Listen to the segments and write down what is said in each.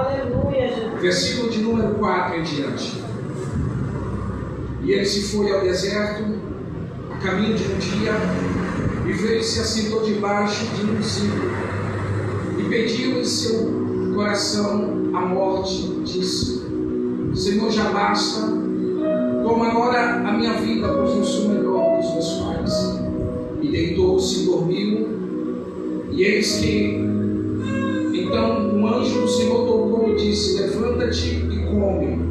Aleluia, Jesus. Versículo de número 4 em diante. E ele se foi ao deserto, a caminho de um dia, e veio e se assentou debaixo de um zimbro, e pediu em seu coração a morte, disse: Senhor, já basta, toma agora a minha vida, pois não sou melhor que os meus pais. E deitou-se e dormiu, e eis que então um anjo do Senhor tocou e disse: Levanta-te e come.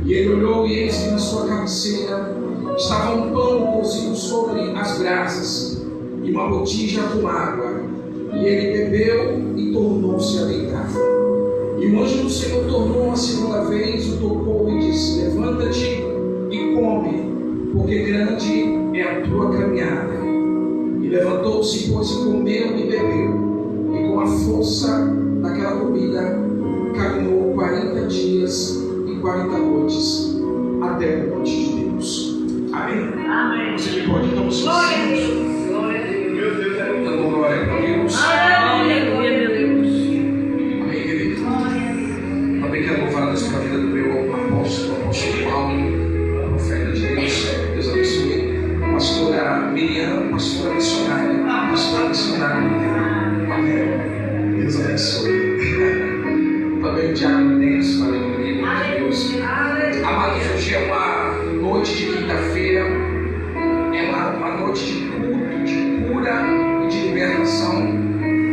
E ele olhou, e eis que na sua cabeceira estava um pão cozido sobre as brasas e uma botija com água. E ele bebeu e tornou-se a deitar. E o anjo do Senhor tornou a segunda vez, o tocou e disse: Levanta-te e come, porque grande é a tua caminhada. E levantou-se, pois, e comeu e bebeu. E com a força daquela comida caminhou 40 dias e 40 noites até o monte de Deus. Amém? Amém. Você me pode então os seus Glória a céus. Deus. Glória a Deus. Meu Deus, dando glória a Deus. Aleluia, meu Deus. Amém, querido. Também quero louvar a Deus pela vida do meu apóstolo Paulo, profeta de Deus. Deus abençoe. Pastora Miriam, pastora missionária. Pastora missionária. Amém. Deus abençoe. Também o Diácono Denis, falei comigo, Deus. Amados, hoje é uma noite de quinta-feira, é uma noite de culto, de cura e de libertação.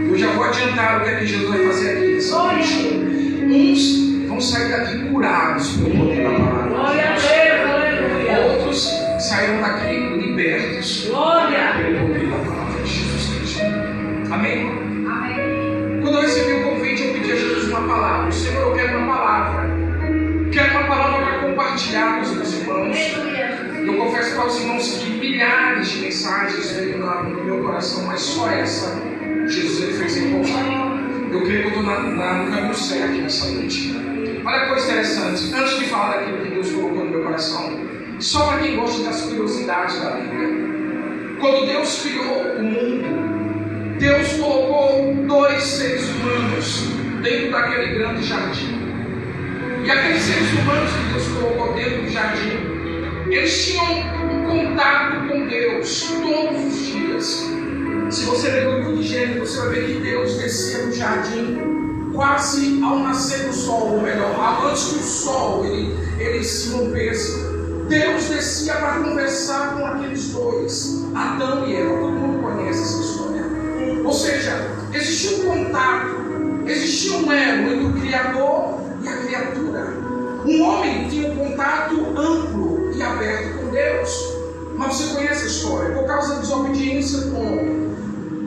Eu já vou adiantar o que é que Jesus vai fazer aqui nessa noite. Uns vão sair daqui curados pelo poder da palavra. Glória a Deus, aleluia. Outros sairão daqui libertos Glória. pelo poder da palavra de Jesus Cristo. Amém? Amém. Quando eu recebi o convite, eu pedi a Jesus uma palavra. Senhor, eu quero uma palavra. Quero uma palavra para compartilhar com os meus irmãos. Eu confesso para os irmãos que milhares de mensagens veio no meu coração, mas só essa Jesus ele fez empolgar. Eu creio que eu estou no caminho certo nessa noite. Olha que coisa interessante. Antes de falar daquilo que Deus colocou no meu coração, só para quem gosta das curiosidades da Bíblia. Quando Deus criou o mundo, Deus colocou 2 seres humanos dentro daquele grande jardim. E aqueles seres humanos que Deus colocou dentro do jardim, eles tinham um contato com Deus todos os dias. Se você ler o livro de Gênesis, você vai ver que Deus descia no jardim quase ao nascer do sol, ou melhor, antes que o sol ele se rompesse. Deus descia para conversar com aqueles dois, Adão e Eva. Todo mundo conhece essa história. Ou seja, existia um contato, existia um elo entre o Criador e a criatura. Um homem tinha um contato amplo e aberto com Deus. Mas você conhece a história. Por causa da desobediência do homem,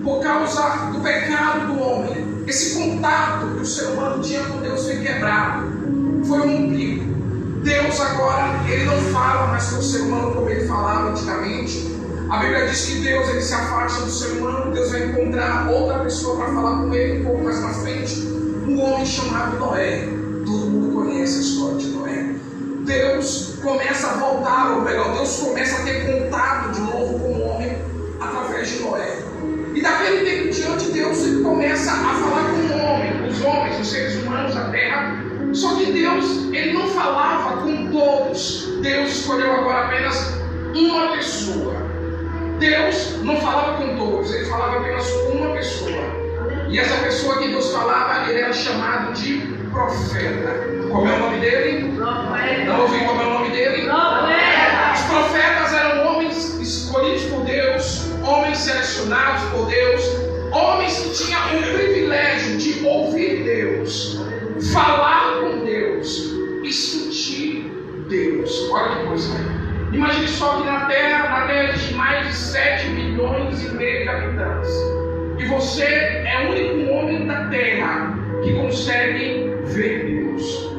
por causa do pecado do homem, esse contato que o ser humano tinha com Deus foi quebrado, foi rompido. Deus agora, ele não fala mais com o ser humano como ele falava antigamente. A Bíblia diz que Deus ele se afasta do ser humano. Deus vai encontrar outra pessoa para falar com ele um pouco mais na frente. Um homem chamado Noé. Todo mundo conhece a história de Noé. Deus começa a voltar, ou melhor, Deus começa a ter contato de novo com o homem através de Noé. E daquele tempo em diante, Deus ele começa a falar com o homem, os homens, os seres humanos da terra. Só que Deus, ele não falava com todos. Deus escolheu agora apenas uma pessoa. Deus não falava com todos, ele falava apenas com uma pessoa. E essa pessoa que Deus falava, ele era chamado de profeta. Como é o nome dele? Profeta. Não ouvi como é o nome dele? Profeta. Os profetas eram homens escolhidos por Deus, homens selecionados por Deus, homens que tinham o privilégio de ouvir Deus, falar com Deus e sentir Deus. Olha que coisa. Imagine só que na Terra existe mais de 7 milhões e meio de habitantes. E você é o único homem da Terra que consegue ver Deus,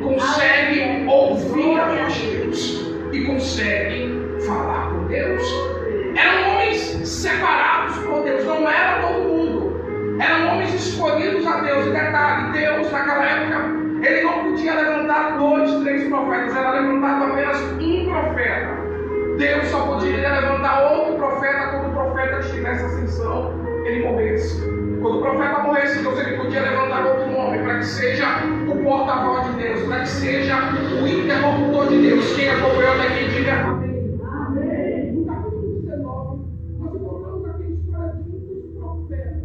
consegue ouvir a voz de Deus e consegue falar com Deus. Eram homens separados por Deus, não era todo mundo. Eram homens escolhidos a Deus. E detalhe, Deus naquela época, ele não podia levantar 2, 3 profetas, era levantado apenas um profeta. Deus só poderia levantar outro profeta quando o profeta estivesse em ascensão, ele morresse. Quando o profeta morresse, Deus ele podia levantar outro homem para que seja o o porta-voz de Deus, para que seja o interlocutor de Deus. Quem acompanhou daqui, diga amém. Amém. No capítulo 19, nós encontramos aqui a história de um dos profetas,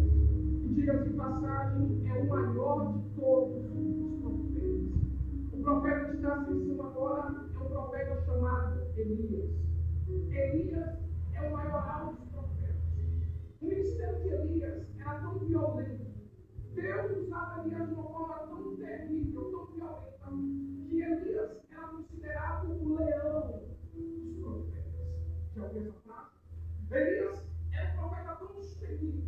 que, diga-se de passagem, é o maior de todos os profetas. O profeta que está assistindo agora é um profeta chamado Elias. Elias é o maioral dos profetas. O ministério de Elias era tão violento. Deus usava Elias de uma forma tão terrível, tão violenta, que Elias era considerado o leão dos profetas. Já ouviu essa frase? Elias era um profeta tão terrível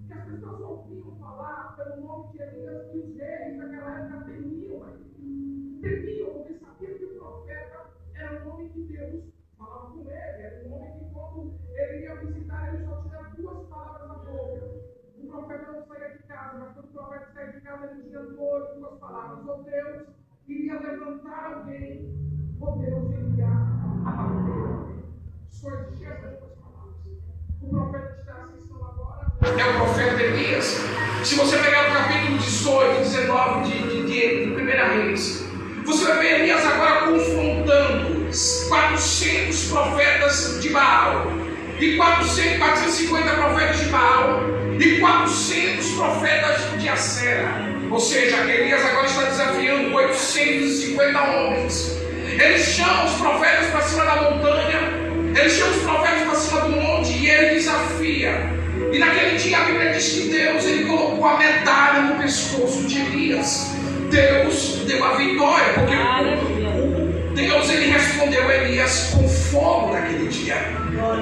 que as pessoas ouviam falar pelo nome de Elias que os reis daquela época temiam a ele. Temiam, porque sabiam que o profeta era um homem de Deus. Falava com ele, era um homem que quando ele ia visitar, ele só tinha 2 palavras na boca. O profeta não saía de casa, mas quando o profeta saía de casa, ele tinha 2 palavras. Ou Deus iria levantar alguém, ou Deus iria abater alguém. Só existia essas 2 palavras. O profeta que está assistindo agora é o profeta Elias. Se você pegar o capítulo 18 e 19 de 1 Reis, você vai ver Elias agora confrontando 400 profetas de Baal, e 450 profetas de Baal, e 400 profetas de Acera. Ou seja, Elias agora está desafiando 850 homens. Ele chama os profetas para cima da montanha, ele chama os profetas para cima do monte, e ele desafia. E naquele dia a Bíblia diz que Deus ele colocou a medalha no pescoço de Elias. Deus deu a vitória, porque Deus ele respondeu a Elias com fogo naquele dia.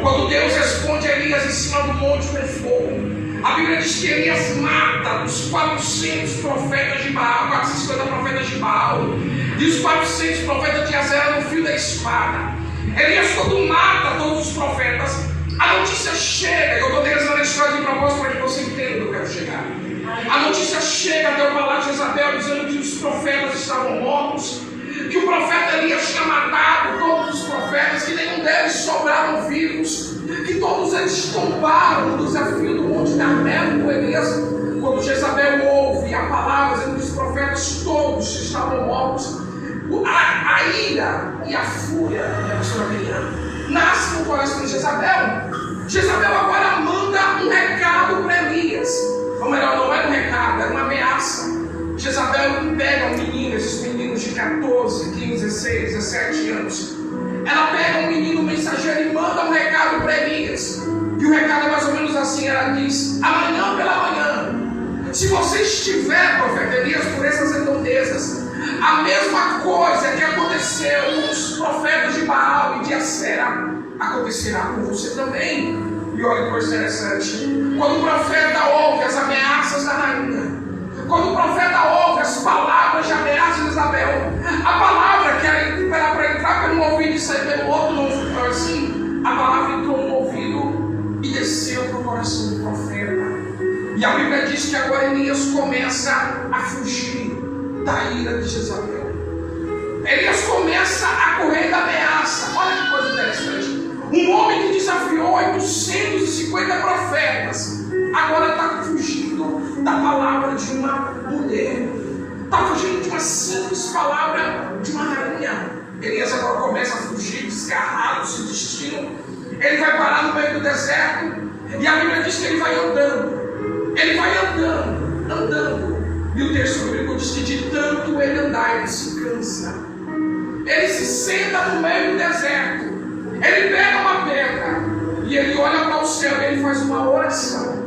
Quando Deus responde a Elias em cima do monte com fogo, a Bíblia diz que Elias mata os 400 profetas de Baal, 450 profetas de Baal, e os 400 profetas de Azera no fio da espada. Elias, quando mata todos os profetas, a notícia chega. Eu estou trazendo a história de propósito para que você entenda onde eu quero chegar. A notícia chega até o palácio de Jezabel dizendo que os profetas estavam mortos, que o profeta Elias tinha matado todos os profetas, que nenhum deles sobraram vivos, que todos eles tombaram no desafio do Monte Carmelo com Elias. Quando Jezabel ouve a palavra dizendo que os profetas todos estavam mortos, a ira e a fúria nasce no coração de Jezabel. Jezabel agora manda um recado para Elias. Ou melhor, não era um recado, era uma ameaça. Jezabel pega um menino, esses meninos de 14, 15, 16, 17 anos. Ela pega um menino mensageiro e manda um recado para Elias. E o recado é mais ou menos assim, ela diz: amanhã pela manhã, se você estiver, profeta Elias, por essas redondezas, a mesma coisa que aconteceu com os profetas de Baal e de Acera acontecerá com você também. E olha que coisa interessante, quando o profeta ouve as ameaças da rainha, quando o profeta ouve as palavras de ameaça de Isabel, a palavra que era para entrar pelo ouvido e sair pelo outro, não foi assim. A palavra entrou no ouvido e desceu para o coração do profeta. E a Bíblia diz que agora Elias começa a fugir da ira de Jezabel. Elias começa a correr da ameaça. Olha que coisa interessante. Um homem que desafiou 850 profetas agora está fugindo da palavra de uma mulher. Está fugindo de uma simples palavra de uma rainha. Elias agora começa a fugir, desgarrado do seu destino. Ele vai parar no meio do deserto. E a Bíblia diz que ele vai andando. Ele vai andando. E o texto bíblico diz que de tanto ele andar, ele se cansa. Ele se senta no meio do deserto. Ele pega uma pedra e ele olha para o céu e ele faz uma oração.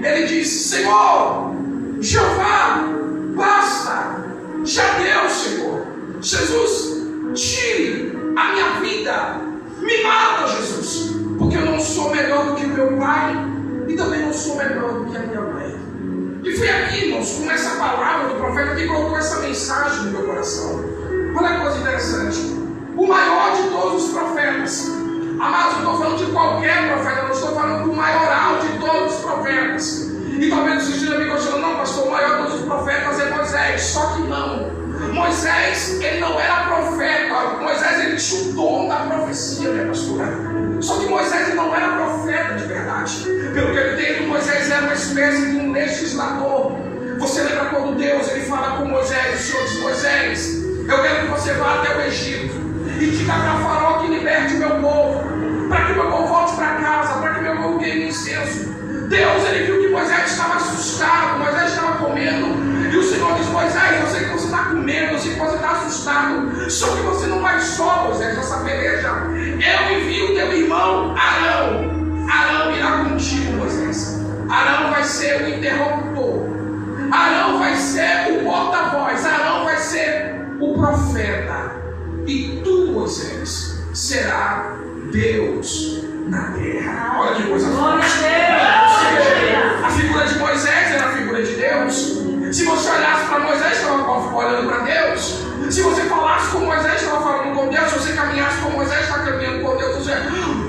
Ele diz: Senhor, Jeová, basta, já deu, Senhor. Jesus, tire a minha vida, me mata, Jesus, porque eu não sou melhor do que meu pai e também não sou melhor do que a minha mãe. E foi aqui, irmãos, com essa palavra do profeta que colocou essa mensagem no meu coração. Olha que coisa interessante. O maior de todos os profetas. Amados, eu estou falando de qualquer profeta, eu não estou falando do maioral de todos os profetas. E talvez você esteja me questionando: não, pastor, o maior de todos os profetas é Moisés. Só que não. Moisés, ele não era profeta. Moisés, ele tinha o dom da profecia, né, pastora? Só que Moisés, ele não era profeta de verdade. Pelo que eu entendo, Moisés era uma espécie de um legislador. Você lembra quando Deus ele fala com Moisés, o Senhor diz: Moisés, eu quero que você vá até o Egito e diga para Faraó que liberte o meu povo, para que o meu povo volte para casa, para que o meu povo queime incenso. Deus ele viu que Moisés estava assustado, Moisés estava comendo, e o Senhor diz: Moisés, eu sei que você está comendo, eu sei que você está assustado, só que você não vai só, Moisés, nessa peleja. Eu envio o teu irmão Arão. Arão irá contigo, Moisés. Arão vai ser o interlocutor. Arão vai ser o porta-voz. Arão vai ser o profeta. E tu, Moisés, será Deus na terra. Olha que coisa forte. A figura de Moisés era a figura de Deus. Se você olhasse para Moisés, estava olhando para Deus. Se você falasse com Moisés, estava falando com Deus. Se você caminhasse com Moisés, estava caminhando com Deus.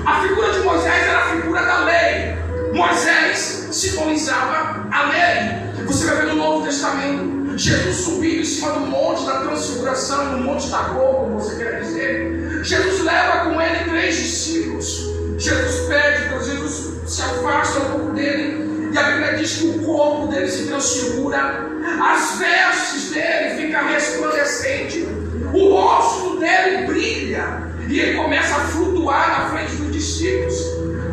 A figura de Moisés era a figura da lei. Moisés simbolizava a lei. Você vai ver no Novo Testamento Jesus subindo em cima do monte da transfiguração, no monte da cor, como você quer dizer. Jesus leva com ele 3 discípulos. Jesus pede, Jesus se afasta um pouco dele, e a Bíblia diz que o corpo dele se transfigura, as vestes dele ficam resplandecentes, o rosto dele brilha, e ele começa a flutuar na frente dos discípulos.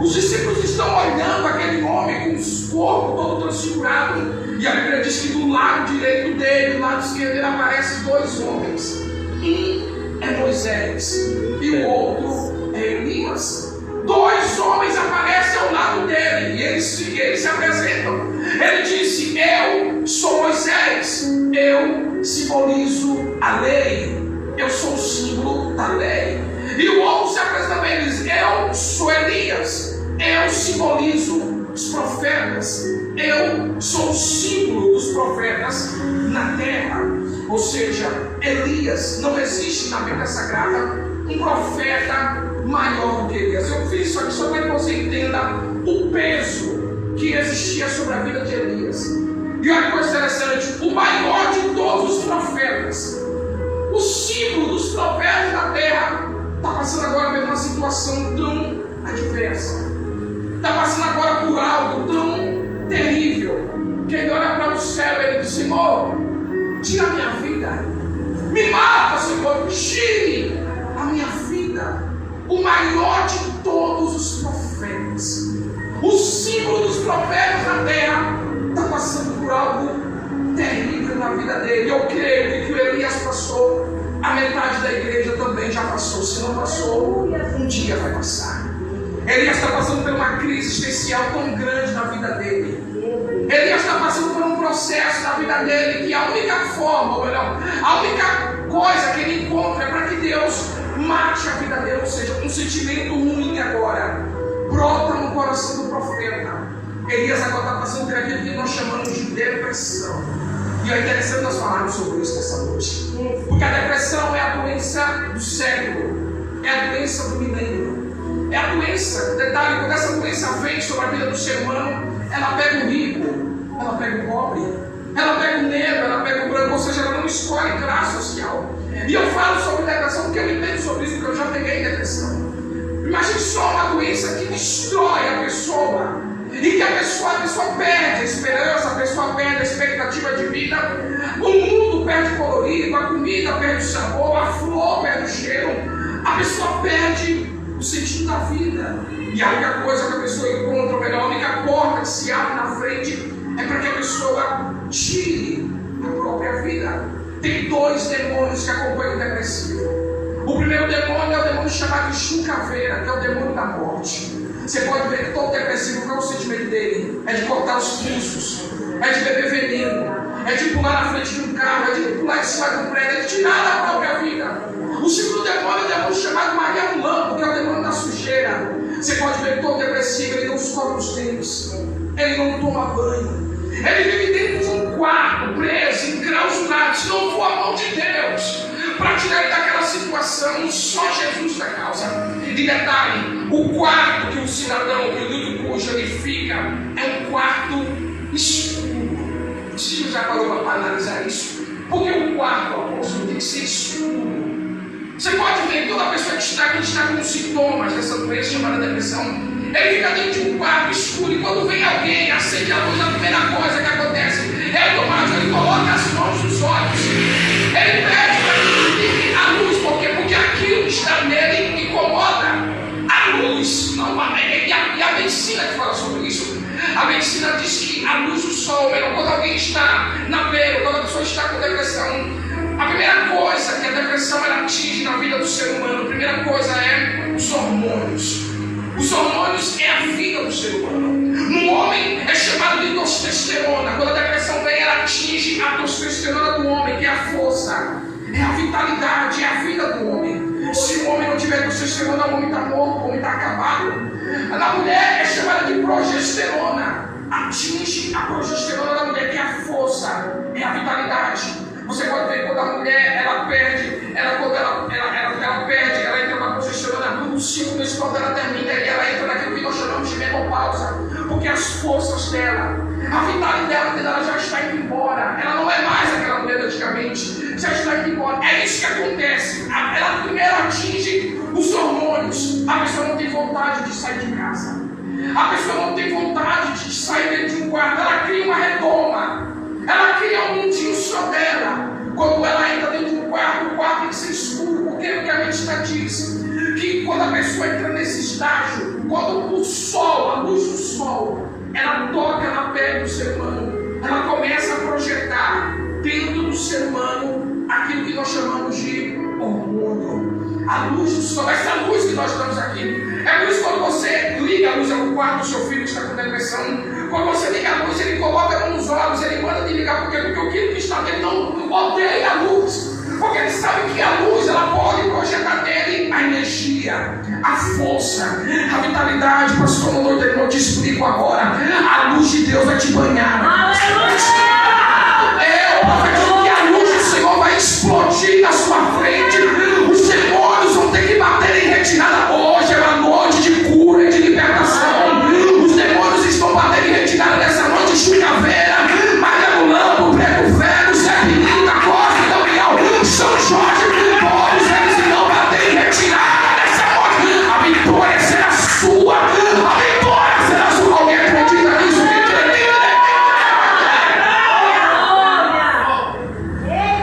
Os discípulos estão olhando aquele homem com o corpo todo transfigurado, e a Bíblia diz que do lado direito dele, do lado esquerdo dele, aparecem 2 homens. Um é Moisés e o outro é Elias. 2 homens aparecem ao lado dele e eles se apresentam. Ele disse: eu sou Moisés, eu simbolizo a lei, eu sou o símbolo da lei. E o outro se apresenta também, ele diz: eu sou Elias, eu simbolizo os profetas, eu sou o símbolo dos profetas na terra. Ou seja, Elias, não existe na Bíblia Sagrada um profeta maior do que Elias. Eu fiz isso aqui só para que você entenda o peso que existia sobre a vida de Elias. E olha que coisa interessante: o maior de todos os profetas, o símbolo dos profetas da terra, está passando agora por uma situação tão adversa, está passando agora por algo tão terrível, que ele olha para o céu e ele diz: Senhor, tira a minha vida, me mata, Senhor, tire a minha vida. O maior de todos os profetas, o símbolo dos profetas na terra, está passando por algo terrível na vida dele. Eu creio que o Elias passou, a metade da igreja também já passou. Se não passou, um dia vai passar. Elias está passando por uma crise especial tão grande na vida dele. Elias está passando por um processo na vida dele que a única forma, ou melhor, a única coisa que ele encontra é para que Deus mate a vida dele. Ou seja, um sentimento ruim agora brota no coração do profeta. Elias agora está passando por aquilo que nós chamamos de depressão. E é interessante nós falarmos sobre isso nessa noite, porque a depressão é a doença do século, é a doença do milênio, é a doença, detalhe, quando essa doença vem sobre a vida do ser humano, ela pega o rico, ela pega o pobre, ela pega o negro, ela pega o branco, ou seja, ela não escolhe classe social. E eu falo sobre depressão porque eu entendo sobre isso, porque eu já peguei depressão. Imagine só uma doença que destrói a pessoa, e que a pessoa perde a esperança, a pessoa perde a expectativa de vida, o mundo perde colorido, a comida perde o sabor, a flor perde o cheiro, a pessoa perde o sentido da vida. E a única coisa que a pessoa encontra, ou melhor, a única porta que se abre na frente é para que a pessoa tire a própria vida. Tem 2 demônios que acompanham o depressivo. O primeiro demônio é o demônio chamado de Chucaveira, que é o demônio da morte. Você pode ver que todo depressivo, qual é o sentimento dele? É de cortar os pulsos, é de beber veneno, é de pular na frente de um carro, é de pular em cima de um prédio, é de tirar da própria vida. O segundo demônio é o demônio chamado Maria Mulambo, que é o demônio da sujeira. Você pode ver que todo depressivo, ele não escova os dentes, ele não toma banho, ele vive dentro de um quarto, preso, enclausurado. Se não for a mão de Deus para tirar ele daquela situação, só Jesus da causa. E detalhe, o quarto que o cidadão, que o Dudu Puxa, ele fica, é um quarto escuro. Você já parou para analisar isso? Porque o quarto, apóstolo, tem que ser escuro. Você pode ver toda pessoa que está com sintomas dessa doença chamada depressão, ele fica dentro de um quarto escuro, e quando vem alguém, acende a luz, a primeira coisa que acontece, É automático, ele coloca as mãos nos olhos. Ele pede para que ligue a luz, por quê? Porque aquilo que está nele incomoda. A luz, não, e a medicina que fala sobre isso. A medicina diz que a luz do sol, quando alguém está na beira, quando a pessoa está com depressão, a primeira coisa que a depressão ela atinge na vida do ser humano, a primeira coisa é os hormônios. Os hormônios é a vida do ser humano. No homem é chamado de testosterona. Quando a depressão vem, ela atinge a testosterona do homem, que é a força, é a vitalidade, é a vida do homem. Se o homem não tiver testosterona, o homem está morto, o homem está acabado. Na mulher é chamada de progesterona. Atinge a progesterona da mulher, que é a força, é a vitalidade. Você pode ver quando a mulher ela perde, ela entra na progesterona, o ciclo menstrual dela termina e ela entra naquilo que nós chamamos de menopausa, porque as forças dela, a vitalidade dela já está indo embora. Ela não é mais aquela mulher de antigamente, já está indo embora. É isso que acontece. Ela primeiro atinge os hormônios. A pessoa não tem vontade de sair de casa. A pessoa não tem vontade de sair dentro de um quarto. Ela cria uma redoma. Ela cria um mundinho só dela. Quando ela entra dentro de um quarto, o quarto tem que ser escuro. Porque a medicina diz que quando a pessoa entra nesse estágio, quando o sol, a luz do sol, ela toca na pele do ser humano, ela começa a projetar dentro do ser humano aquilo que nós chamamos de hormônio. A luz do sol, essa luz que nós estamos aqui. É por isso que quando você liga a luz no quarto do seu filho que está com depressão, quando você liga a luz, ele coloca a mão nos olhos, ele manda de ligar, porque o que está dele não odeia a luz. Porque ele sabe que a luz ela pode projetar nele a energia, a força, a vitalidade. Pastor, eu te explico agora. A luz de Deus vai te banhar. Óbvio que a luz do Senhor vai explodir na sua frente. Os demônios vão ter que bater em retirada. Hoje é uma noite de cura e de libertação. Os demônios estão batendo em retirada nessa noite. Chucaveira, Maria do Lampo, Prego Velho, Serpilita, Costa, Gabriel, São Jorge, todos eles estão batendo em retirada nessa noite. A vitória será sua. A vitória será sua. Alguém acredita nisso?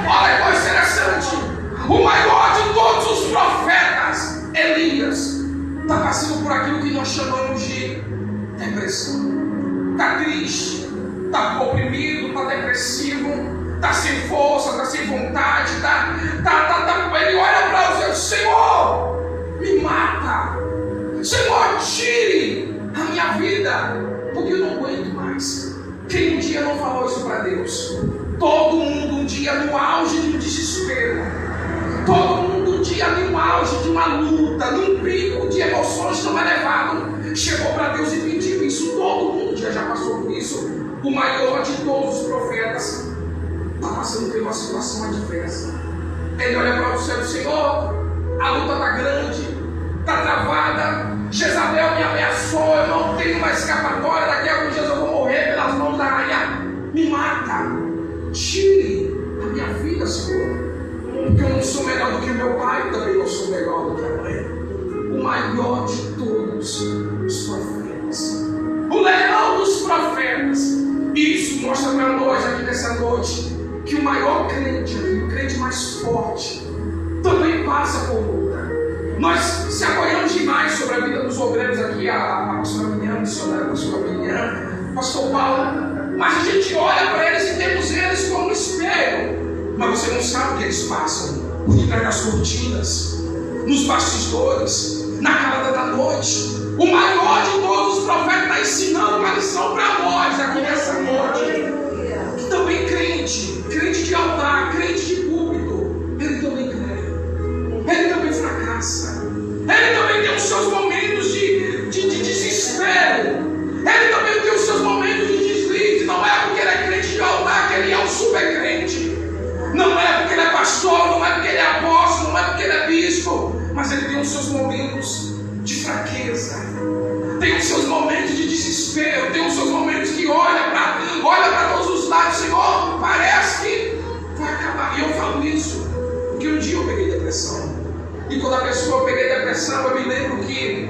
Olha que interessante. O maior de todos os profetas, Elias, está passando por aquilo que nós chamamos de depressão. Está triste, está oprimido, está depressivo, está sem força, está sem vontade, ele olha para Deus e diz: Senhor, me mata, Senhor, tire a minha vida, porque eu não aguento mais. Quem um dia não falou isso para Deus? Todo mundo um dia no auge de um desespero, todo mundo um dia no auge de uma luta, num pico de emoções tão elevado, chegou para Deus e pediu isso. Todo mundo já passou por isso. O maior de todos os profetas está passando por uma situação adversa. Ele olha para o céu: Senhor, a luta está grande, está travada, Jezabel me ameaçou, eu não tenho mais escapatória, daqui a alguns dias eu vou morrer pelas mãos da rainha. Me mata, tire a minha vida, Senhor, porque eu não sou melhor do que meu pai, também não sou melhor do que a mãe. O maior de todos os profetas, o leão dos profetas. Isso mostra para nós aqui nessa noite que o maior crente, o crente mais forte, também passa por luta. Nós se apoiamos demais sobre a vida dos obreiros aqui, a pastora Miriam, a pastora Miriam, o pastor Paulo, mas a gente olha para eles e temos eles como espelho. Mas você não sabe o que eles passam por detrás das cortinas, nos bastidores, na calada da noite. O maior de todos os profetas está ensinando uma lição para nós aqui nessa noite. Que também crente de altar, crente de púlpito, ele também crê, ele também fracassa, ele também tem os seus momentos de desespero, ele também tem os seus momentos de deslize. Não é porque ele é crente de altar que ele é um super crente, não é porque ele é pastor, não é porque ele é apóstolo, não é porque ele é bispo, mas ele tem os seus momentos de fraqueza, tem os seus momentos de desespero, tem os seus momentos que olha para todos os lados. Senhor, parece que vai acabar. E eu falo isso porque um dia eu peguei depressão, e quando eu peguei depressão, eu me lembro que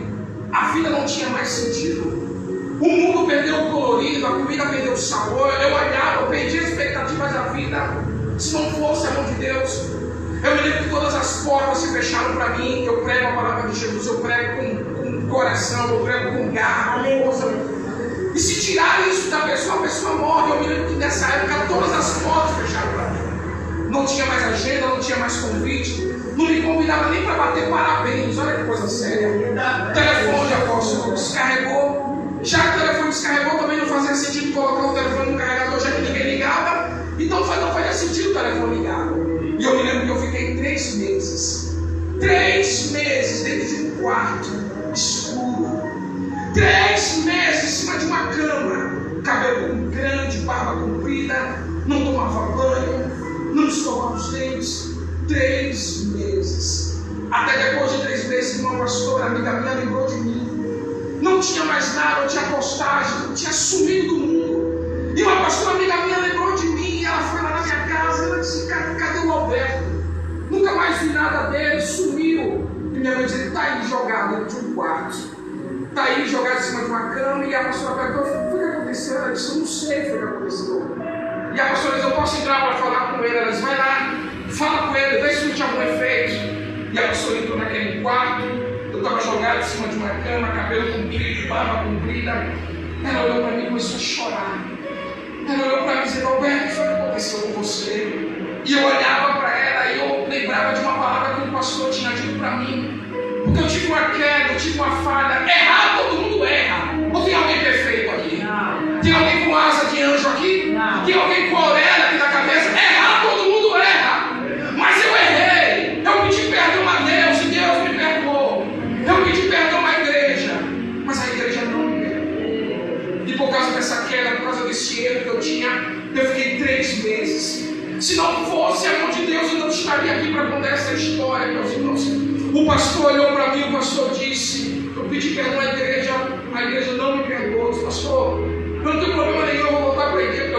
a vida não tinha mais sentido. O mundo perdeu o colorido, a comida perdeu o sabor. Eu olhava, eu perdi as expectativas da vida. Se não fosse a mão de Deus. Eu me lembro que todas as portas se fecharam para mim. Eu prego a palavra de Jesus, eu prego com coração, eu prego com garra, com força. E se tirar isso da pessoa, a pessoa morre. Eu me lembro que nessa época todas as portas fecharam para mim. Não tinha mais agenda, não tinha mais convite. Não me convidava nem para bater parabéns. Olha que coisa séria. O telefone, apóstolo, descarregou. Já que o telefone descarregou, também não fazia sentido colocar o telefone no carregador, já que ninguém ligava. Então não fazia sentido o telefone ligado. E eu me lembro que eu fiquei 3 meses. 3 meses dentro de um quarto escuro. 3 meses em cima de uma cama. Cabelo grande, barba comprida. Não tomava banho. Não escovava os dentes. 3 meses. Até depois de 3 meses, uma pastora, amiga minha, lembrou de mim. Não tinha mais nada, não tinha postagem, não tinha sumido do mundo. E uma pastora amiga minha lembrou de mim, ela foi lá na minha casa, ela disse, cadê o Alberto? Nunca mais vi nada dele, sumiu. E minha mãe disse, está aí jogado dentro de um quarto. Está aí jogado em cima de uma cama. E a pastora perguntou, o que aconteceu? Ela disse, eu não sei o que aconteceu. E a pastora disse, eu posso entrar para falar com ele? Ela disse, vai lá, fala com ele, vê se não tinha algum efeito. E a pastora entrou naquele quarto. Eu estava jogado em cima de uma cama, cabelo comprido, barba comprida. Ela olhou para mim e começou a chorar. Ela olhou para mim e disse, Alberto, o que foi que aconteceu com você? E eu olhava para ela e eu lembrava de uma palavra que o pastor tinha dito para mim. Porque eu tive uma queda, eu tive uma falha. Errar, todo mundo erra. Não tem alguém perfeito aqui? Não. Tem alguém com asa de anjo aqui? Não. Tem alguém com a orelha aqui na cabeça? Errar, todo mundo erra. Mas eu errei. Eu pedi perdão a Deus e Deus me perdoou. Eu pedi perdão à igreja, mas a igreja não me perdoou. E por causa dessa queda, por causa desse erro que eu tinha, eu fiquei 3 meses. Se não fosse a mão de Deus, eu não estaria aqui para contar essa história, meus irmãos. O pastor olhou para mim, o pastor disse, eu pedi perdão à igreja não me perdoou. Eu disse, pastor, eu não tenho problema nenhum, eu vou voltar para a igreja, porque